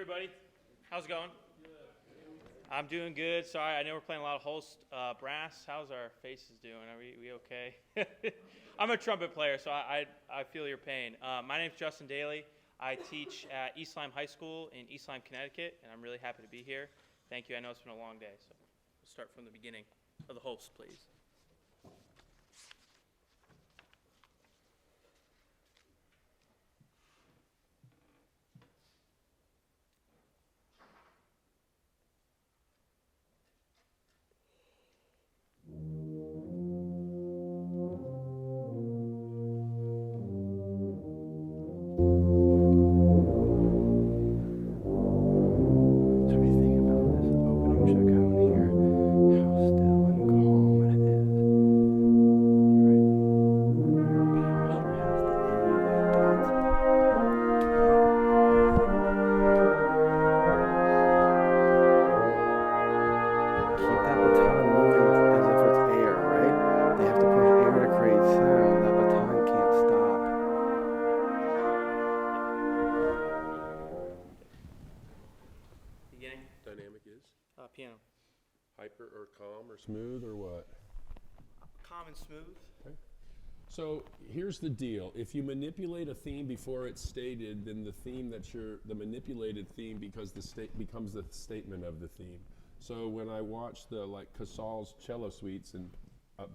everybody. How's it going? I'm doing good. Sorry, I know we're playing a lot of Holst brass. How's our faces doing? Are we okay? I'm a trumpet player, so I feel your pain. My name's Justin Daly. I teach at East Lyme High School in East Lyme, Connecticut, and I'm really happy to be here. Thank you. I know it's been a long day, so we'll start from the beginning of the Holst, please. Piano. Hyper or calm or smooth or what? Calm and smooth. Okay. So here's the deal. If you manipulate a theme before it's stated, then the theme the manipulated theme becomes the statement of the theme. So when I watched the Casals cello suites and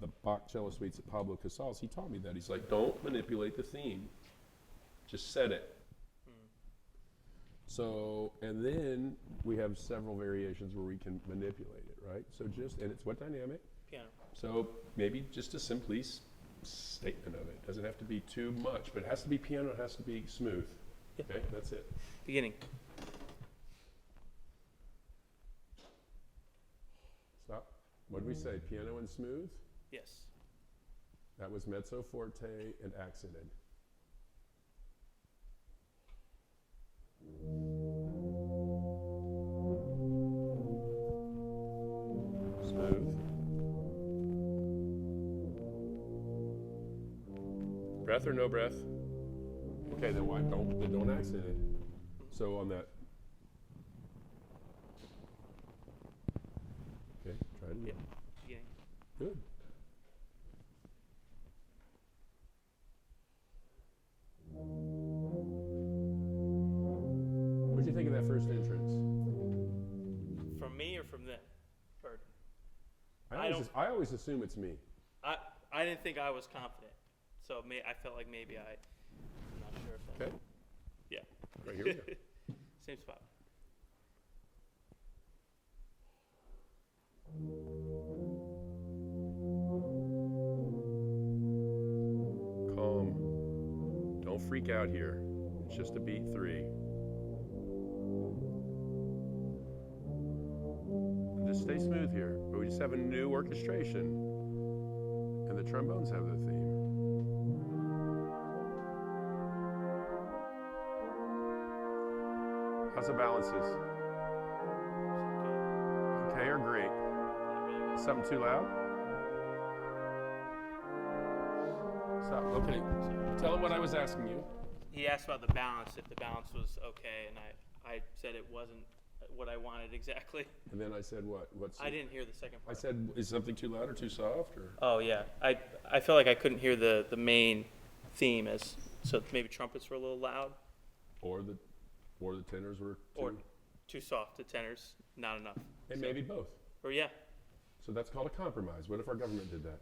the Bach cello suites at Pablo Casals, he taught me that. He's like, don't manipulate the theme, just set it. So, and then we have several variations where we can manipulate it, right? So and it's what dynamic? Piano. So maybe just a simply statement of it. Doesn't have to be too much, but it has to be piano, it has to be smooth. Yeah. Okay, that's it. Beginning. Stop. What did we say, piano and smooth? Yes. That was mezzo forte and accented. Smooth. Breath or no breath? Okay, then why don't accent it. So on that. Okay, try it again. Yeah. Good. What do you think of that first entrance? From me or from them? Or I always assume it's me. I didn't think I was confident, so I felt like maybe I'm not sure if that. Okay. Yeah. Right, here we go. Same spot. Calm. Don't freak out here. It's just a beat 3. Just stay smooth here. But we just have a new orchestration. And the trombones have the theme. How's the balances? Okay or great? Something too loud? Stop. Okay. Tell him what I was asking you. He asked about the balance, if the balance was okay, and I said it wasn't what I wanted exactly. And then I said what? I didn't hear the second part. I said, is something too loud or too soft? Or? Oh yeah, I felt like I couldn't hear the main theme, so maybe trumpets were a little loud. Or the tenors were too soft. The tenors not enough. And maybe both. Or yeah. So that's called a compromise. What if our government did that?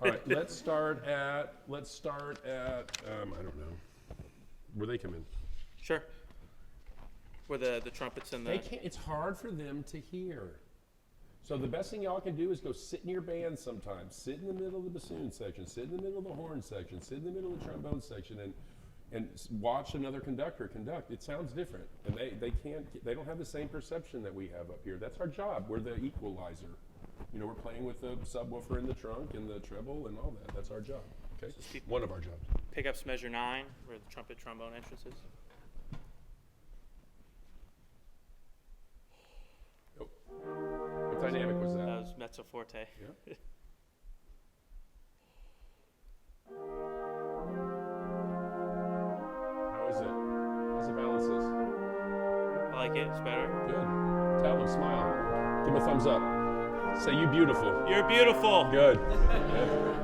All right, let's start at I don't know. Where they come in? Sure. Where the trumpets and the... They can't, it's hard for them to hear. So the best thing y'all can do is go sit in your band sometimes. Sit in the middle of the bassoon section, sit in the middle of the horn section, sit in the middle of the trombone section, and watch another conductor conduct. It sounds different. And they don't have the same perception that we have up here. That's our job. We're the equalizer. You know, we're playing with the subwoofer in the trunk and the treble and all that. That's our job. Okay? One of our jobs. Pickups measure 9, where the trumpet trombone entrances. Nope. What dynamic was that? That was mezzo forte. Yeah. How is it? How's the balances? I like it. It's better. Good. Tell them, smile. Give them a thumbs up. Say, you beautiful. You're beautiful. Good. Good.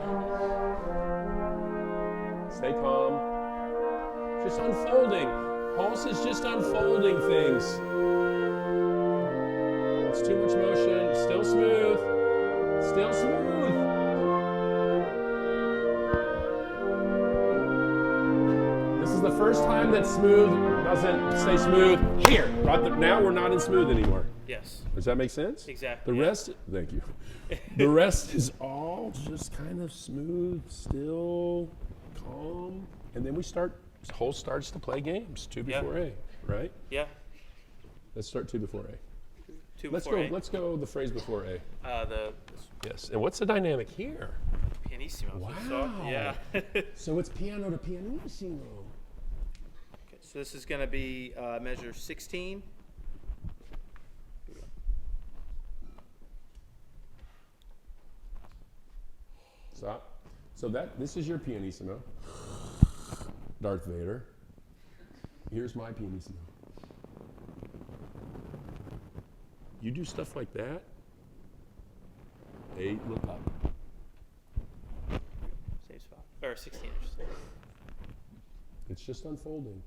Stay calm. Just unfolding. Pulse is just unfolding things. It's too much motion. Still smooth. Still smooth. This is the first time that smooth doesn't stay smooth here. Now we're not in smooth anymore. Yes. Does that make sense? Exactly. The rest, thank you. The rest is all just kind of smooth, still, calm, and then whole starts to play games, 2 before A, right? Yeah. Let's start 2 before A. 2 before A. Let's go the phrase before A. This Yes, and what's the dynamic here? pianissimo. Wow. So, yeah. So it's piano to pianissimo. Okay, so this is going to be measure 16. Stop. So this is your pianissimo. Darth Vader. Here's my pianissimo. You do stuff like that. 8, look up. Same spot. Or 16 inches. It's just unfolding.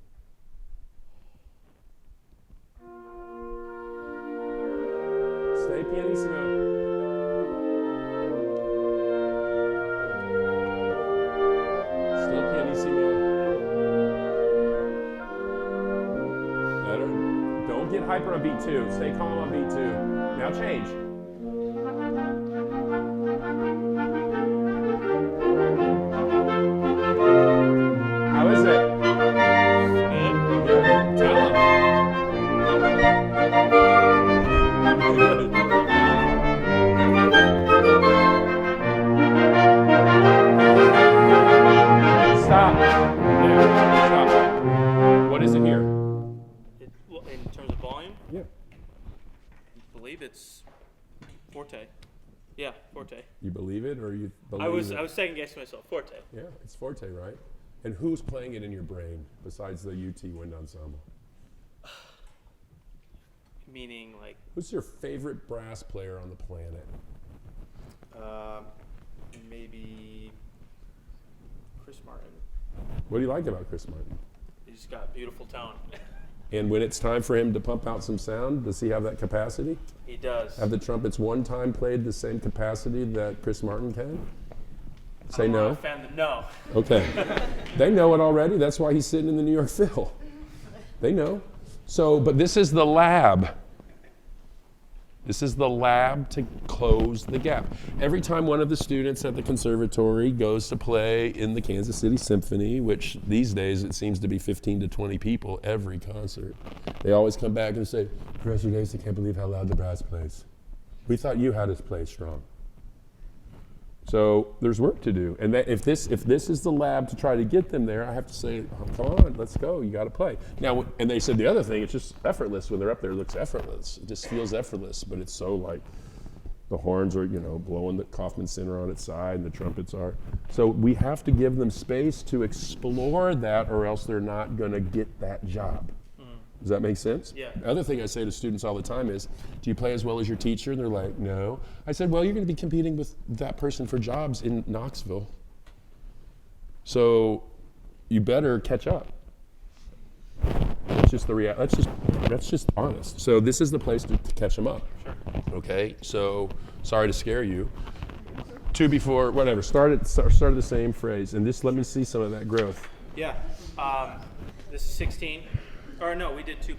Stay pianissimo. Still pianissimo. Better. Don't get hyper on beat 2. Stay calm on beat 2. Now change. How is it? Good. Good. Tell 'em. Good. Stop. Yeah. Stop. What is it here? Well, in terms of volume, Yeah. I believe it's forte. Yeah, forte. You believe it or you believe I was it? second guessing myself. Forte. Yeah, it's forte, right? And who's playing it in your brain besides the UT Wind Ensemble? Meaning like Who's your favorite brass player on the planet? maybe Chris Martin. What do you like about Chris Martin? He's just got a beautiful tone. And when it's time for him to pump out some sound, does he have that capacity? He does. Have the trumpets one time played the same capacity that Chris Martin can? Say I'm no. not a fan of no. Okay. They know it already. That's why he's sitting in the New York Phil. They know. So, but this is the lab. This is the lab to close the gap. Every time one of the students at the conservatory goes to play in the Kansas City Symphony, which these days it seems to be 15 to 20 people every concert, they always come back and say, Professor Dace, I can't believe how loud the brass plays. We thought you had us play strong. So there's work to do. And that if this is the lab to try to get them there, I have to say, oh, come on, let's go. You got to play. Now, and they said the other thing, it's just effortless. When they're up there, it looks effortless. It just feels effortless, but it's so like the horns are, blowing the Kaufman Center on its side and the trumpets are. So we have to give them space to explore that or else they're not going to get that job. Does that make sense? Yeah. The other thing I say to students all the time is, do you play as well as your teacher? And they're like, no. I said, well, you're going to be competing with that person for jobs in Knoxville. So you better catch up. That's just the reality. That's just honest. So this is the place to catch them up. Sure. Okay. So sorry to scare you. 2 before, whatever. Start at the same phrase, and let me see some of that growth. Yeah. This is 16. Or no, we did 2.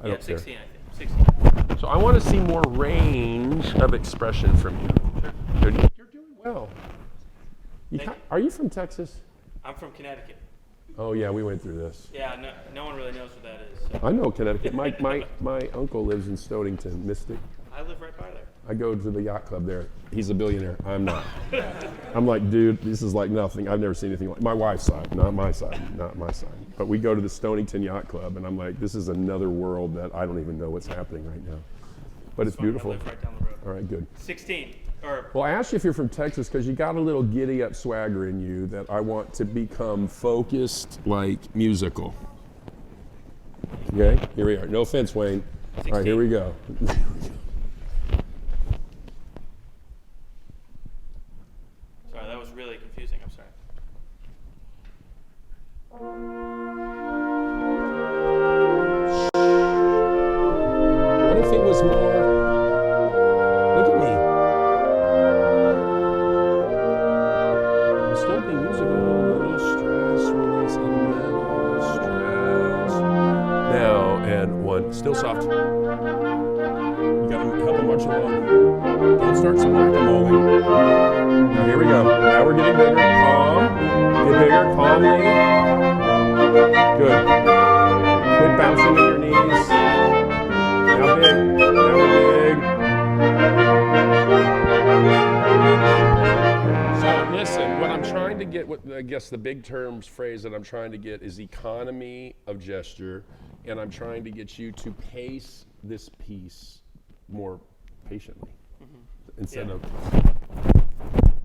I don't 16, care. I think. 16. So I want to see more range of expression from you. Sure. You're doing well. Thank you. Are you from Texas? I'm from Connecticut. Oh yeah, we went through this. Yeah, no one really knows what that is. So. I know Connecticut. My uncle lives in Stonington, Mystic. I live right by there. I go to the yacht club there. He's a billionaire. I'm not. I'm like, dude, this is like nothing. I've never seen anything like my wife's side, not my side. But we go to the Stonington Yacht Club, and I'm like, this is another world that I don't even know what's happening right now. But it's beautiful. I live right down the road. All right, good. 16. Well, I asked you if you're from Texas because you got a little giddy up swagger in you that I want to become focused, like musical. Okay, here we are. No offense, Wayne. All right, here we go. Sorry, that was really confusing. I'm sorry. What if it was more? Look at me. I'm still being musical. A little stress, release a little stress. Now, and one. Still soft. You gotta help him march along. Don't start some whack-a-moling. Now here we go. Now we're getting bigger. Calm. Get bigger. Calmly. Good. Quit bouncing in your knees. Now big. Now we're big. So listen, what I'm trying to get, what I guess the big terms phrase that I'm trying to get is economy of gesture, and I'm trying to get you to pace this piece more patiently instead of,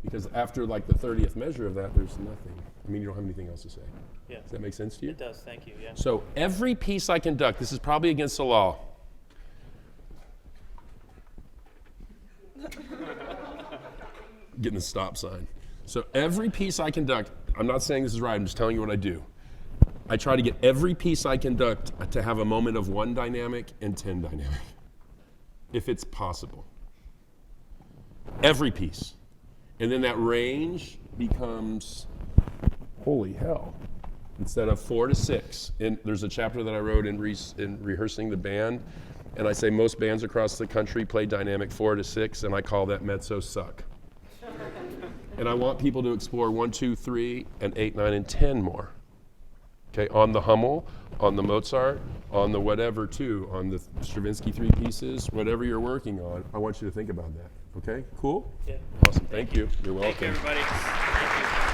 because after like the 30th measure of that, there's nothing. I mean, you don't have anything else to say. Yeah. Does that make sense to you? It does. Thank you. Yeah. So every piece I conduct, this is probably against the law. Getting the stop sign. So every piece I conduct, I'm not saying this is right, I'm just telling you what I do. I try to get every piece I conduct to have a moment of 1 dynamic and 10 dynamic, if it's possible. Every piece. And then that range becomes, holy hell, instead of 4 to 6. And there's a chapter that I wrote in rehearsing the band, and I say most bands across the country play dynamic 4 to 6, and I call that mezzo suck. And I want people to explore 1, 2, 3, and 8, 9, and 10 more. Okay, on the Hummel, on the Mozart, on the whatever too, on the Stravinsky 3 pieces, whatever you're working on, I want you to think about that. Okay, cool? Yeah. Awesome, thank you. You're welcome. Thank you, everybody. Thank you.